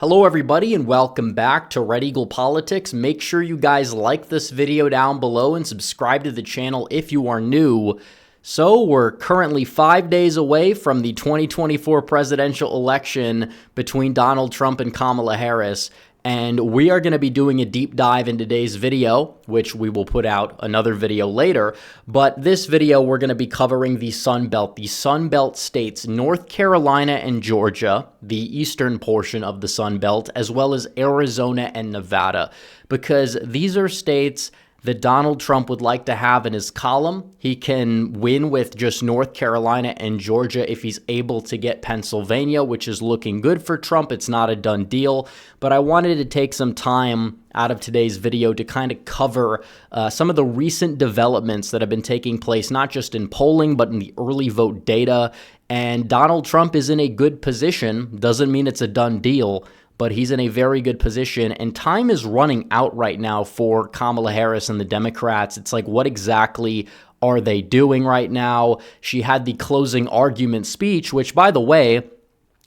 Hello everybody and welcome back to Red Eagle Politics. Make sure you guys like this video down below and subscribe to the channel if you are new. So we're currently 5 days away from the 2024 presidential election between Donald Trump and Kamala Harris. And we are going to be doing a deep dive in today's video, which we will put out another video later. But this video, we're going to be covering the Sun Belt states, North Carolina and Georgia, the eastern portion of the Sun Belt, as well as Arizona and Nevada, because these are states that Donald Trump would like to have in his column. He can win with just North Carolina and Georgia if he's able to get Pennsylvania, which is looking good for Trump. It's not a done deal, but I wanted to take some time out of today's video to kind of cover some of the recent developments that have been taking place, not just in polling, but in the early vote data. And Donald Trump is in a good position. Doesn't mean it's a done deal, but he's in a very good position, and time is running out right now for Kamala Harris and the Democrats. It's like, what exactly are they doing right now? She had the closing argument speech, which, by the way,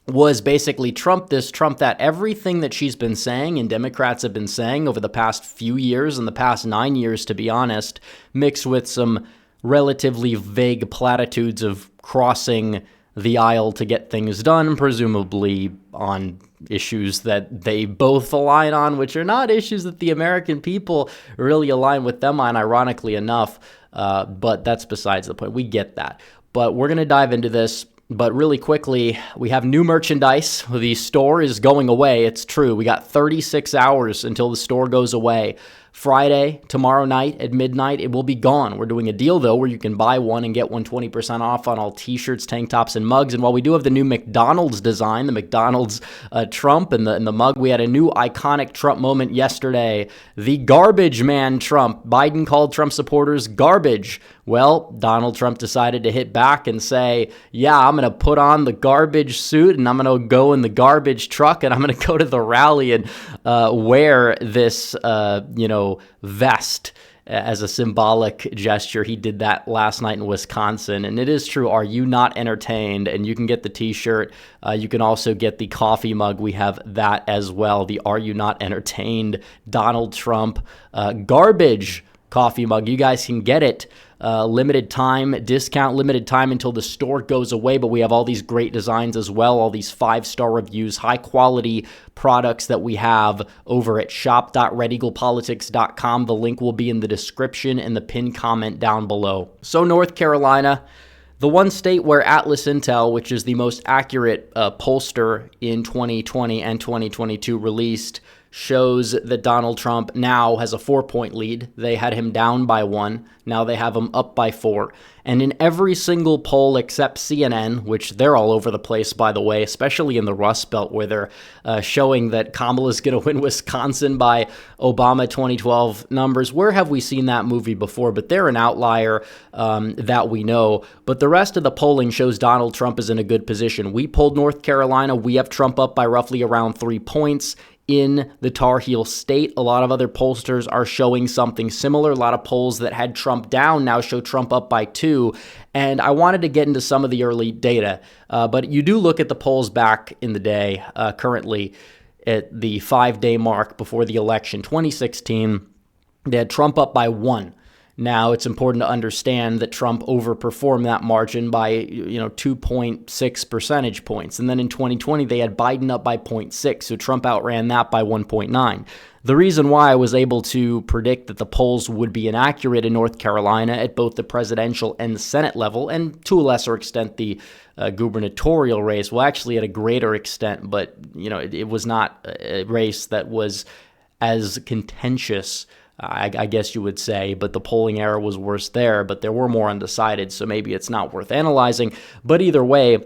was basically Trump this, Trump that. Everything that she's been saying and Democrats have been saying over the past few years and the past 9 years, to be honest, mixed with some relatively vague platitudes of crossing the aisle to get things done, presumably on issues that they both align on, which are not issues that the American people really align with them on, ironically enough. But that's besides the point. We get that. But we're going to dive into this. But really quickly, we have new merchandise. The store is going away. It's true. We got 36 hours until the store goes away. Friday, tomorrow night at midnight, it will be gone. We're doing a deal, though, where you can buy one and get one 20% off on all t-shirts, tank tops, and mugs. And while we do have the new McDonald's design, the McDonald's Trump and the mug, we had a new iconic Trump moment yesterday. The garbage man Trump. Biden called Trump supporters garbage. Well, Donald Trump decided to hit back and say, yeah, I'm going to put on the garbage suit and I'm going to go in the garbage truck and I'm going to go to the rally and wear this, vest as a symbolic gesture. He did that last night in Wisconsin. And it is true. Are you not entertained? And you can get the t-shirt. You can also get the coffee mug. We have that as well. The Are You Not Entertained Donald Trump garbage coffee mug. You guys can get it. Limited time discount, limited time until the store goes away, but we have all these great designs as well, all these 5-star reviews, high quality products that we have over at shop.redeaglepolitics.com. The link will be in the description and the pinned comment down below. So North Carolina, the one state where Atlas Intel, which is the most accurate pollster in 2020 and 2022 released, shows that Donald Trump now has a 4-point lead. They had him down by 1. Now they have him up by 4. And in every single poll except CNN, which they're all over the place, by the way, especially in the Rust Belt, where they're showing that Kamala's going to win Wisconsin by Obama 2012 numbers. Where have we seen that movie before? But they're an outlier that we know. But the rest of the polling shows Donald Trump is in a good position. We polled North Carolina. We have Trump up by roughly around 3 points. In the Tar Heel state, a lot of other pollsters are showing something similar. A lot of polls that had Trump down now show Trump up by 2. And I wanted to get into some of the early data. But you do look at the polls back in the day, currently at the 5-day mark before the election, 2016, they had Trump up by 1. Now, it's important to understand that Trump overperformed that margin by, 2.6 percentage points. And then in 2020, they had Biden up by 0.6, so Trump outran that by 1.9. The reason why I was able to predict that the polls would be inaccurate in North Carolina at both the presidential and the Senate level, and to a lesser extent the gubernatorial race, well, actually at a greater extent, but, it was not a race that was as contentious, I guess you would say, but the polling error was worse there, but there were more undecided, so maybe it's not worth analyzing. But either way,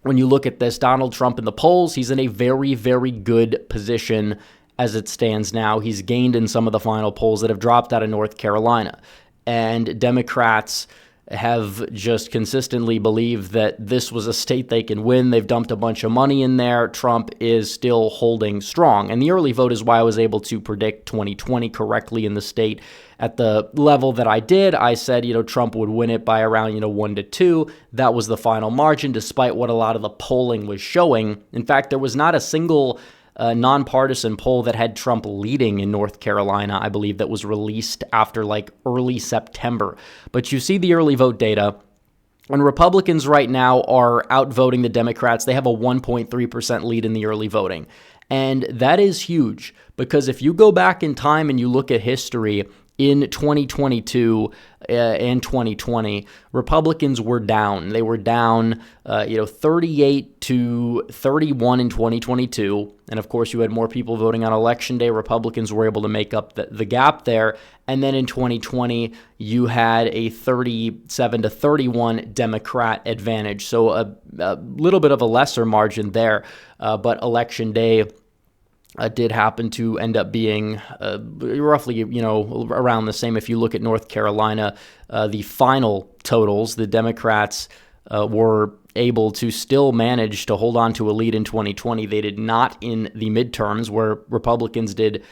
when you look at this, Donald Trump in the polls, he's in a very, very good position as it stands now. He's gained in some of the final polls that have dropped out of North Carolina, and Democrats have just consistently believed that this was a state they can win. They've dumped a bunch of money in there. Trump is still holding strong. And the early vote is why I was able to predict 2020 correctly in the state at the level that I did. I said, Trump would win it by around, 1-2. That was the final margin, despite what a lot of the polling was showing. In fact, there was not a single nonpartisan poll that had Trump leading in North Carolina, I believe, that was released after like early September. But you see the early vote data. And Republicans right now are outvoting the Democrats. They have a 1.3% lead in the early voting. And that is huge because if you go back in time and you look at history in 2022 and 2020, Republicans were down. They were down, 38 to 31 in 2022. And of course, you had more people voting on Election Day. Republicans were able to make up the gap there. And then in 2020, you had a 37 to 31 Democrat advantage. So a little bit of a lesser margin there. But Election Day did happen to end up being roughly, around the same. If you look at North Carolina, the final totals, the Democrats were able to still manage to hold on to a lead in 2020. They did not in the midterms, where Republicans did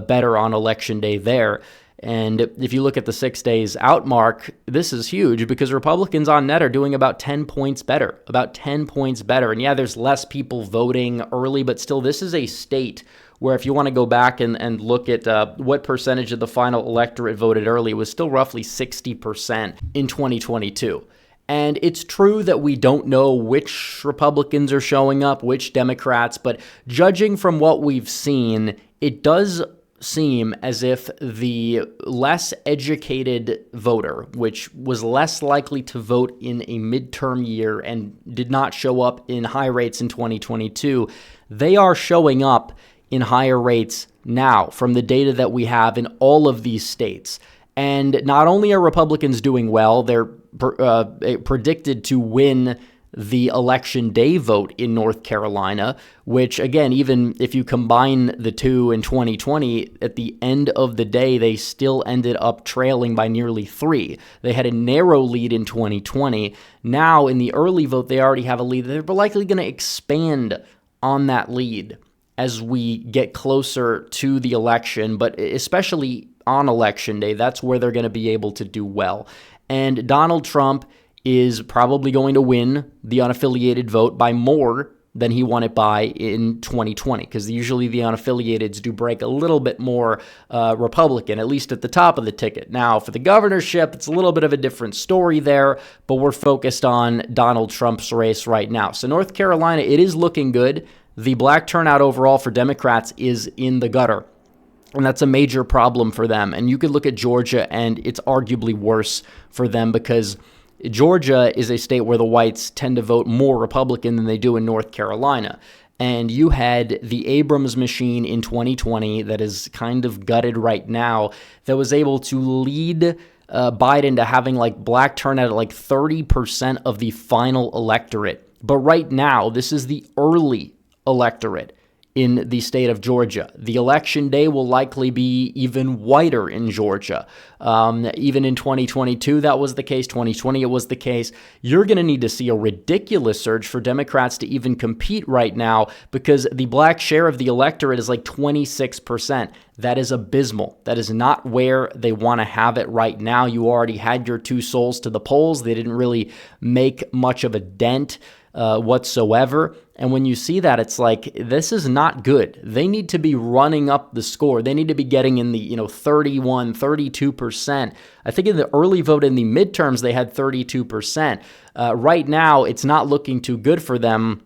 better on Election Day there. And if you look at the 6 days out mark, this is huge because Republicans on net are doing about 10 points better, And yeah, there's less people voting early, but still, this is a state where if you want to go back and look at what percentage of the final electorate voted early, it was still roughly 60% in 2022. And it's true that we don't know which Republicans are showing up, which Democrats, but judging from what we've seen, it does seem as if the less educated voter, which was less likely to vote in a midterm year and did not show up in high rates in 2022, they are showing up in higher rates now from the data that we have in all of these states. And not only are Republicans doing well, they're predicted to win the Election Day vote in North Carolina, which, again, even if you combine the two in 2020, at the end of the day, they still ended up trailing by nearly 3. They had a narrow lead in 2020. Now, in the early vote, they already have a lead. They're likely going to expand on that lead as we get closer to the election, but especially on Election Day, that's where they're going to be able to do well. And Donald Trump is probably going to win the unaffiliated vote by more than he won it by in 2020, because usually the unaffiliateds do break a little bit more Republican, at least at the top of the ticket. Now, for the governorship, it's a little bit of a different story there, but we're focused on Donald Trump's race right now. So North Carolina, it is looking good. The black turnout overall for Democrats is in the gutter, and that's a major problem for them. And you could look at Georgia, and it's arguably worse for them because Georgia is a state where the whites tend to vote more Republican than they do in North Carolina. And you had the Abrams machine in 2020 that is kind of gutted right now that was able to lead Biden to having like black turnout at like 30% of the final electorate. But right now, this is the early electorate in the state of Georgia. The Election Day will likely be even whiter in Georgia. Even in 2022, that was the case. 2020, it was the case. You're going to need to see a ridiculous surge for Democrats to even compete right now because the black share of the electorate is like 26%. That is abysmal. That is not where they want to have it right now. You already had your two souls to the polls. They didn't really make much of a dent whatsoever. And when you see that, it's like, this is not good. They need to be running up the score. They need to be getting in the 31, 32%. I think in the early vote in the midterms, they had 32%. Right now, it's not looking too good for them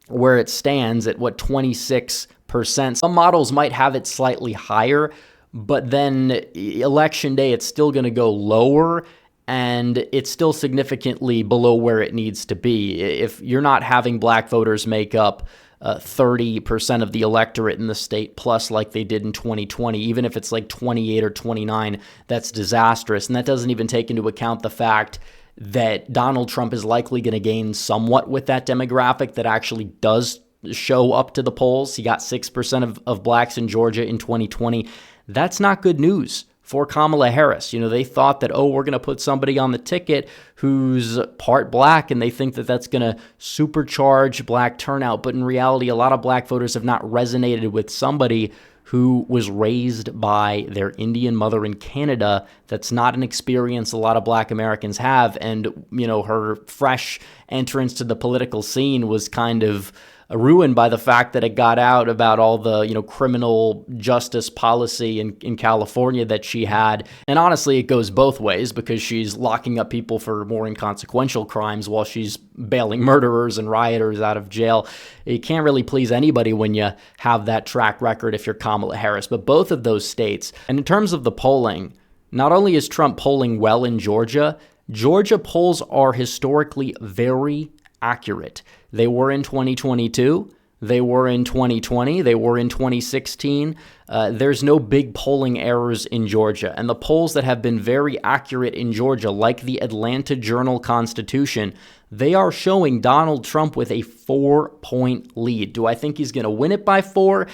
where it stands at, 26%. Some models might have it slightly higher, but then Election Day, it's still going to go lower. And it's still significantly below where it needs to be. If you're not having black voters make up 30% of the electorate in the state plus like they did in 2020, even if it's like 28 or 29, that's disastrous. And that doesn't even take into account the fact that Donald Trump is likely going to gain somewhat with that demographic that actually does show up to the polls. He got 6% of blacks in Georgia in 2020. That's not good news for Kamala Harris. They thought that, we're going to put somebody on the ticket who's part black, and they think that that's going to supercharge black turnout. But in reality, a lot of black voters have not resonated with somebody who was raised by their Indian mother in Canada. That's not an experience a lot of black Americans have. And, her fresh entrance to the political scene was kind of ruined by the fact that it got out about all the, criminal justice policy in California that she had. And honestly, it goes both ways because she's locking up people for more inconsequential crimes while she's bailing murderers and rioters out of jail. You can't really please anybody when you have that track record if you're Kamala Harris. But both of those states, and in terms of the polling, not only is Trump polling well in Georgia, Georgia polls are historically very accurate. They were in 2022. They were in 2020. They were in 2016. There's no big polling errors in Georgia. And the polls that have been very accurate in Georgia, like the Atlanta Journal-Constitution, they are showing Donald Trump with a 4-point lead. Do I think he's going to win it by 4?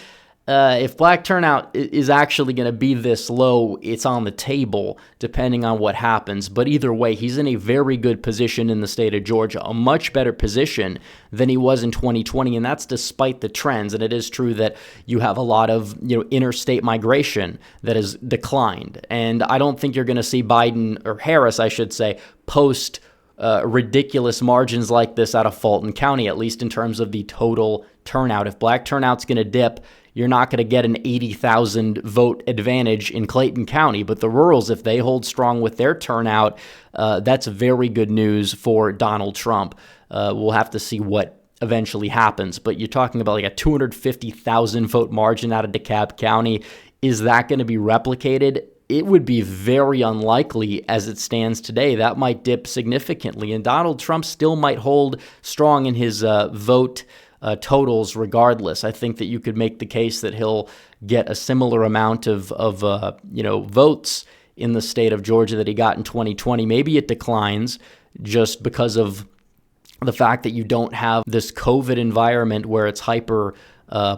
If black turnout is actually going to be this low, it's on the table, depending on what happens. But either way, he's in a very good position in the state of Georgia, a much better position than he was in 2020, and that's despite the trends. And it is true that you have a lot of interstate migration that has declined. And I don't think you're going to see Biden, or Harris, I should say, post ridiculous margins like this out of Fulton County, at least in terms of the total turnout. If black turnout's going to dip, you're not going to get an 80,000 vote advantage in Clayton County. But the rurals, if they hold strong with their turnout, that's very good news for Donald Trump. We'll have to see what eventually happens. But you're talking about like a 250,000 vote margin out of DeKalb County. Is that going to be replicated? It would be very unlikely as it stands today. That might dip significantly. And Donald Trump still might hold strong in his vote totals regardless. I think that you could make the case that he'll get a similar amount of votes in the state of Georgia that he got in 2020. Maybe it declines just because of the fact that you don't have this COVID environment where it's hyper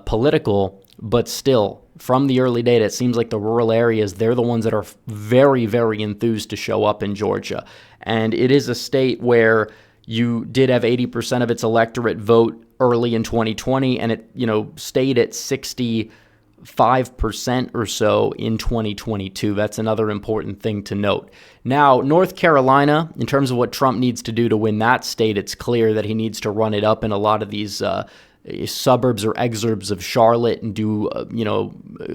political, but still, from the early data, it seems like the rural areas, they're the ones that are very, very enthused to show up in Georgia. And it is a state where you did have 80% of its electorate vote early in 2020, and it, stayed at 65% or so in 2022. That's another important thing to note. Now, North Carolina, in terms of what Trump needs to do to win that state, it's clear that he needs to run it up in a lot of these suburbs or exurbs of Charlotte and do, a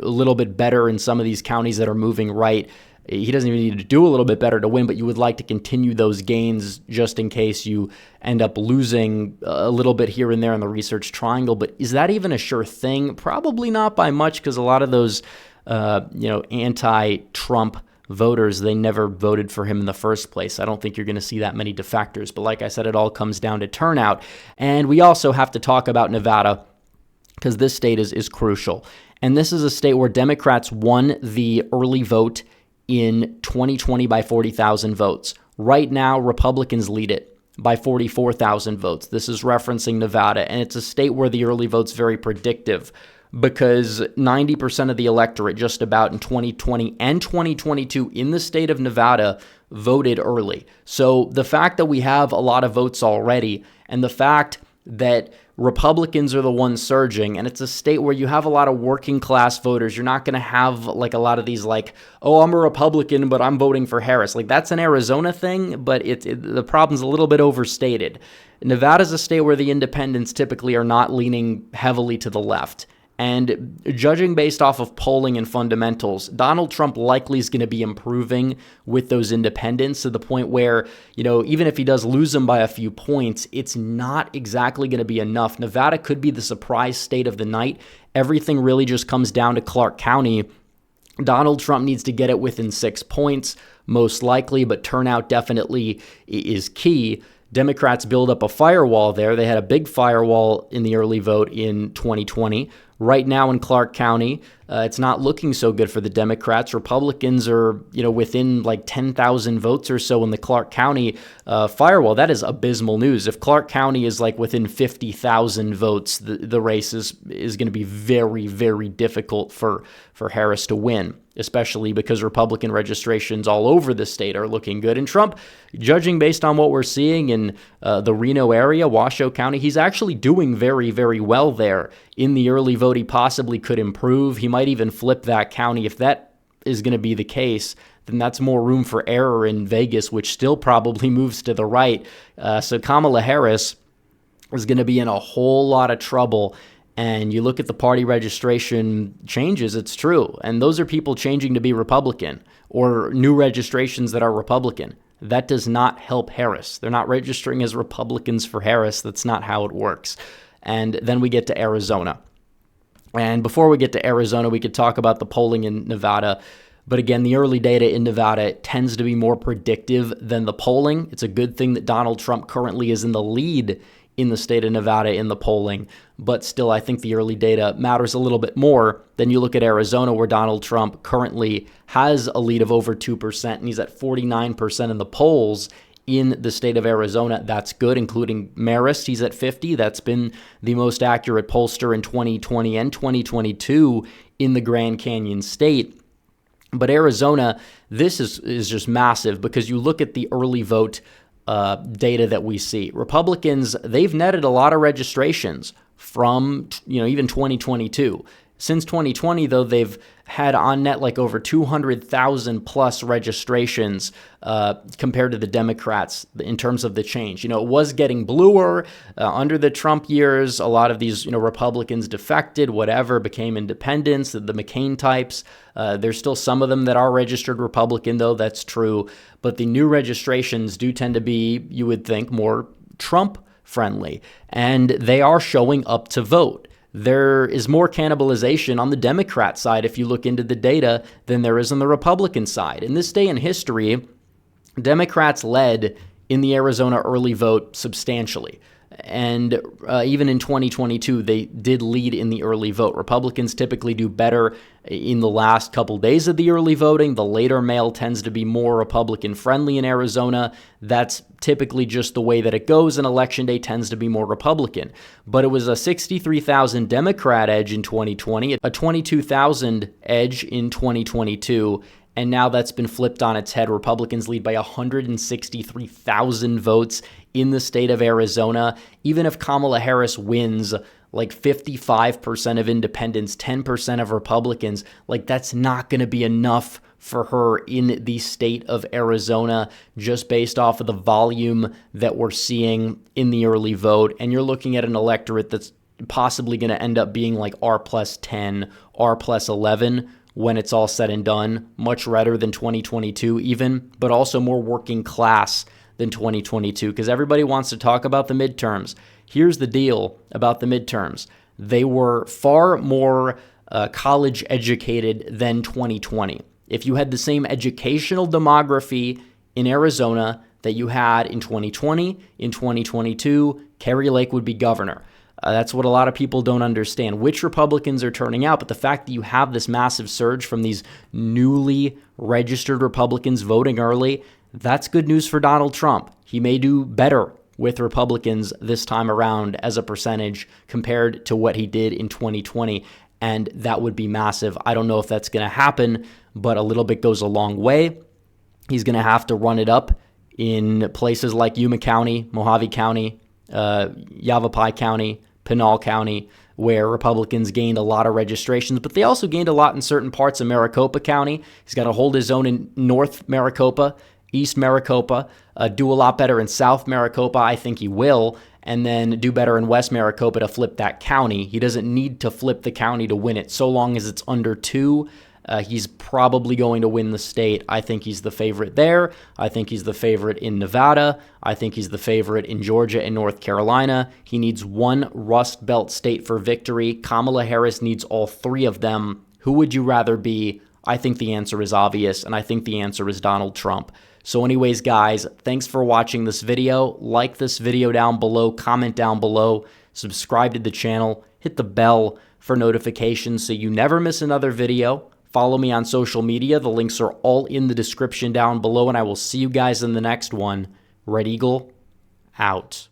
little bit better in some of these counties that are moving right. He doesn't even need to do a little bit better to win, but you would like to continue those gains just in case you end up losing a little bit here and there in the research triangle. But is that even a sure thing? Probably not by much, because a lot of those, anti-Trump voters, they never voted for him in the first place. I don't think you're going to see that many defectors. But like I said, it all comes down to turnout. And we also have to talk about Nevada, because this state is crucial. And this is a state where Democrats won the early vote in 2020 by 40,000 votes. Right now, Republicans lead it by 44,000 votes. This is referencing Nevada, and it's a state where the early vote's very predictive because 90% of the electorate just about in 2020 and 2022 in the state of Nevada voted early. So the fact that we have a lot of votes already and the fact that Republicans are the ones surging, and it's a state where you have a lot of working class voters. You're not going to have like a lot of these oh, I'm a Republican, but I'm voting for Harris. Like that's an Arizona thing, but the problem's a little bit overstated. Nevada's a state where the independents typically are not leaning heavily to the left. And judging based off of polling and fundamentals, Donald Trump likely is going to be improving with those independents to the point where, even if he does lose them by a few points, it's not exactly going to be enough. Nevada could be the surprise state of the night. Everything really just comes down to Clark County. Donald Trump needs to get it within 6 points, most likely, but turnout definitely is key. Democrats build up a firewall there. They had a big firewall in the early vote in 2020. Right now in Clark County, it's not looking so good for the Democrats. Republicans are, within 10,000 votes or so in the Clark County firewall. That is abysmal news. If Clark County is within 50,000 votes, the race is going to be very, very difficult for Harris to win, especially because Republican registrations all over the state are looking good. And Trump, judging based on what we're seeing in the Reno area, Washoe County, he's actually doing very, very well there. In the early vote, he possibly could improve. He might even flip that county. If that is going to be the case, then that's more room for error in Vegas, which still probably moves to the right. So Kamala Harris, is going to be in a whole lot of trouble. And you look at the party registration changes, it's true. And those are people changing to be Republican or new registrations that are Republican. That does not help Harris. They're not registering as Republicans for Harris. That's not how it works. And then we get to Arizona. And before we get to Arizona, we could talk about the polling in Nevada. But again, the early data in Nevada tends to be more predictive than the polling. It's a good thing that Donald Trump currently is in the lead in the state of Nevada in the polling. But still, I think the early data matters a little bit more than you look at Arizona, where Donald Trump currently has a lead of over 2%, and he's at 49% in the polls in the state of Arizona. That's good, including Marist. He's at 50. That's been the most accurate pollster in 2020 and 2022 in the Grand Canyon state. But Arizona, this is just massive, because you look at the early vote data that we see. Republicans, they've netted a lot of registrations from, even 2022. Since 2020, though, they've had on net like over 200,000 plus registrations compared to the Democrats in terms of the change. It was getting bluer under the Trump years. A lot of these, Republicans defected, whatever, became independents, the McCain types. There's still some of them that are registered Republican, though, that's true. But the new registrations do tend to be, you would think, more Trump friendly, and they are showing up to vote. There is more cannibalization on the Democrat side, if you look into the data, than there is on the Republican side. In this day in history, Democrats led in the Arizona early vote substantially. And even in 2022, they did lead in the early vote. Republicans typically do better in the last couple days of the early voting. The later mail tends to be more Republican friendly in Arizona. That's typically just the way that it goes, and Election Day tends to be more Republican. But it was a 63,000 Democrat edge in 2020, a 22,000 edge in 2022. And now that's been flipped on its head. Republicans lead by 163,000 votes in the state of Arizona. Even if Kamala Harris wins like 55% of independents, 10% of Republicans, like that's not going to be enough for her in the state of Arizona, just based off of the volume that we're seeing in the early vote. And you're looking at an electorate that's possibly going to end up being like R plus 10, R plus 11, when it's all said and done. Much redder than 2022 even, but also more working class than 2022, because everybody wants to talk about the midterms. Here's the deal about the midterms. They were far more college educated than 2020. If you had the same educational demography in Arizona that you had in 2020, in 2022, Kari Lake would be governor. That's what a lot of people don't understand, which Republicans are turning out. But the fact that you have this massive surge from these newly registered Republicans voting early, that's good news for Donald Trump. He may do better with Republicans this time around as a percentage compared to what he did in 2020. And that would be massive. I don't know if that's going to happen, but a little bit goes a long way. He's going to have to run it up in places like Yuma County, Mojave County, Yavapai County, Pinal County, where Republicans gained a lot of registrations, but they also gained a lot in certain parts of Maricopa County. He's got to hold his own in North Maricopa, East Maricopa, do a lot better in South Maricopa. I think he will, and then do better in West Maricopa to flip that county. He doesn't need to flip the county to win it. So long as it's under 2, he's probably going to win the state. I think he's the favorite there. I think he's the favorite in Nevada. I think he's the favorite in Georgia and North Carolina. He needs one Rust Belt state for victory. Kamala Harris needs all 3 of them. Who would you rather be? I think the answer is obvious, and I think the answer is Donald Trump. So anyways, guys, thanks for watching this video. Like this video down below, comment down below, subscribe to the channel, hit the bell for notifications so you never miss another video. Follow me on social media. The links are all in the description down below, and I will see you guys in the next one. Red Eagle, out.